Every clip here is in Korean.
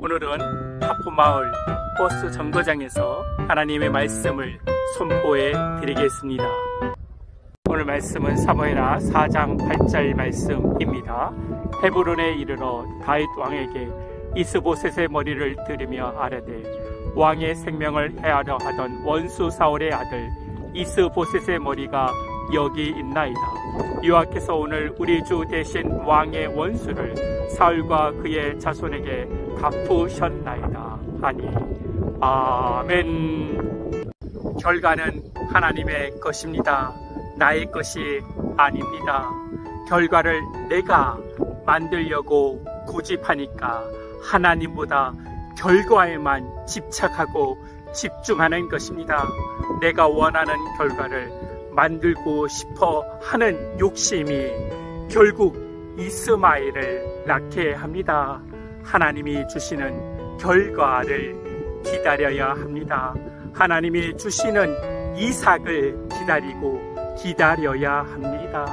오늘은 하포마을 버스 정거장에서 하나님의 말씀을 선포해 드리겠습니다. 오늘 말씀은 사무엘하 4장 8절 말씀입니다. 헤브론에 이르러 다윗 왕에게 이스보셋의 머리를 들으며 아뢰되 왕의 생명을 해하려 하던 원수 사울의 아들 이스보셋의 머리가 여기 있나이다. 여호와께서 오늘 우리 주 대신 왕의 원수를 사울과 그의 자손에게 갚으셨나이다 하니 아멘. 결과는 하나님의 것입니다. 나의 것이 아닙니다. 결과를 내가 만들려고 고집하니까 하나님보다 결과에만 집착하고 집중하는 것입니다. 내가 원하는 결과를 만들고 싶어 하는 욕심이 결국 이스마엘을 낳게 합니다. 하나님이 주시는 결과를 기다려야 합니다. 하나님이 주시는 이삭을 기다려야 합니다.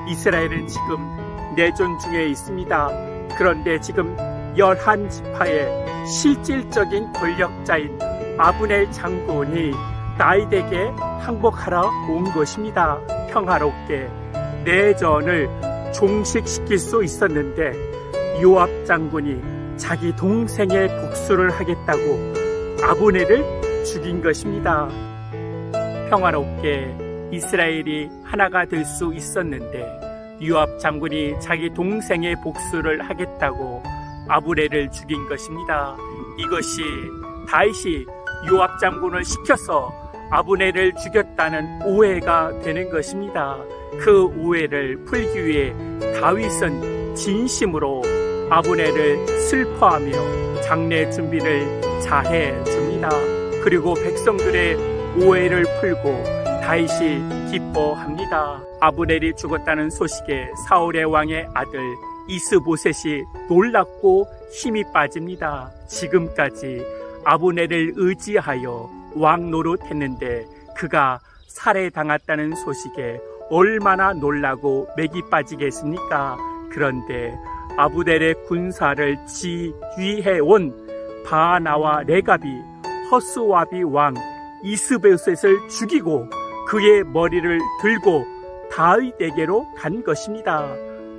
이스라엘은 지금 내전 중에 있습니다. 그런데 지금 11지파의 실질적인 권력자인 아브넬 장군이 다윗에게 항복하러 온 것입니다. 평화롭게 내전을 종식시킬 수 있었는데 요압 장군이 자기 동생의 복수를 하겠다고 아브넬을 죽인 것입니다. 평화롭게 이스라엘이 하나가 될 수 있었는데 요압 장군이 자기 동생의 복수를 하겠다고 아브넬을 죽인 것입니다. 이것이 다윗이 요압 장군을 시켜서 아브넬을 죽였다는 오해가 되는 것입니다. 그 오해를 풀기 위해 다윗은 진심으로 아브넬을 슬퍼하며 장례 준비를 잘해 줍니다. 그리고 백성들의 오해를 풀고 다윗이 기뻐합니다. 아브넬이 죽었다는 소식에 사울의 왕의 아들 이스보셋이 놀랍고 힘이 빠집니다. 지금까지 아브넬을 의지하여 왕 노릇했는데 그가 살해당했다는 소식에 얼마나 놀라고 맥이 빠지겠습니까? 그런데 아브넬의 군사를 지휘해온 바나와 레갑이 허스와비 왕 이스보셋을 죽이고 그의 머리를 들고 다윗에게로 간 것입니다.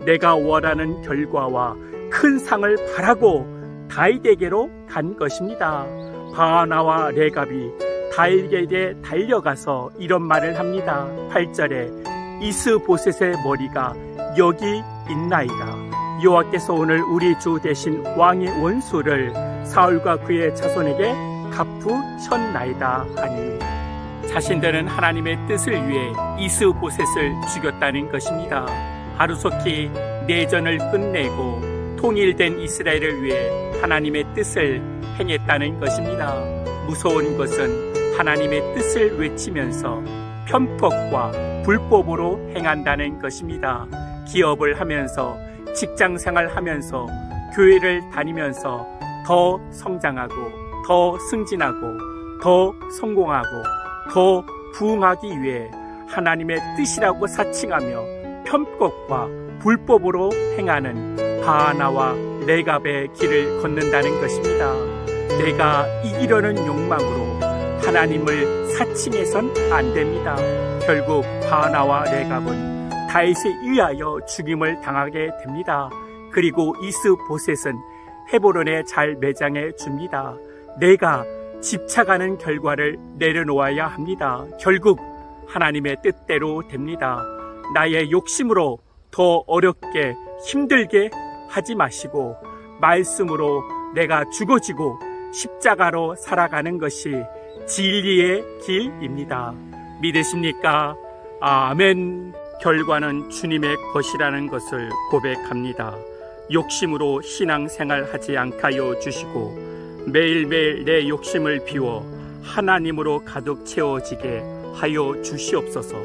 내가 원하는 결과와 큰 상을 바라고 다윗에게로 간 것입니다. 바나와 레갑이 다윗에게 달려가서 이런 말을 합니다. 8절에 이스보셋의 머리가 여기 있나이다. 여호와께서 오늘 우리 주 대신 왕의 원수를 사울과 그의 자손에게 갚으셨나이다 하니 자신들은 하나님의 뜻을 위해 이스보셋을 죽였다는 것입니다. 하루속히 내전을 끝내고 통일된 이스라엘을 위해 하나님의 뜻을 행했다는 것입니다. 무서운 것은 하나님의 뜻을 외치면서 편법과 불법으로 행한다는 것입니다. 기업을 하면서 직장생활 하면서 교회를 다니면서 더 성장하고 더 승진하고 더 성공하고 더 부흥하기 위해 하나님의 뜻이라고 사칭하며 편법과 불법으로 행하는 바나와 레갑의 길을 걷는다는 것입니다. 내가 이기려는 욕망으로 하나님을 사칭해선 안 됩니다. 결국 바나와 레갑은 다윗에 의하여 죽임을 당하게 됩니다. 그리고 이스보셋은 헤브론에 잘 매장해 줍니다. 내가 집착하는 결과를 내려놓아야 합니다. 결국 하나님의 뜻대로 됩니다. 나의 욕심으로 더 어렵게 힘들게 하지 마시고 말씀으로 내가 죽어지고 십자가로 살아가는 것이 진리의 길입니다. 믿으십니까? 아멘. 결과는 주님의 것이라는 것을 고백합니다. 욕심으로 신앙생활하지 않게 하여 주시고 매일매일 내 욕심을 비워 하나님으로 가득 채워지게 하여 주시옵소서.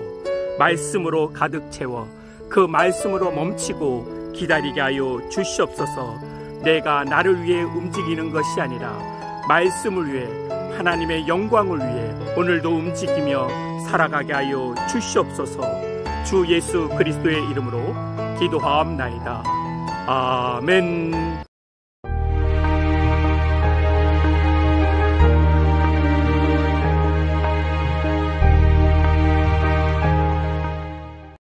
말씀으로 가득 채워 그 말씀으로 멈추고 기다리게 하여 주시옵소서. 내가 나를 위해 움직이는 것이 아니라 말씀을 위해 하나님의 영광을 위해 오늘도 움직이며 살아가게 하여 주시옵소서. 주 예수 그리스도의 이름으로 기도하옵나이다. 아멘.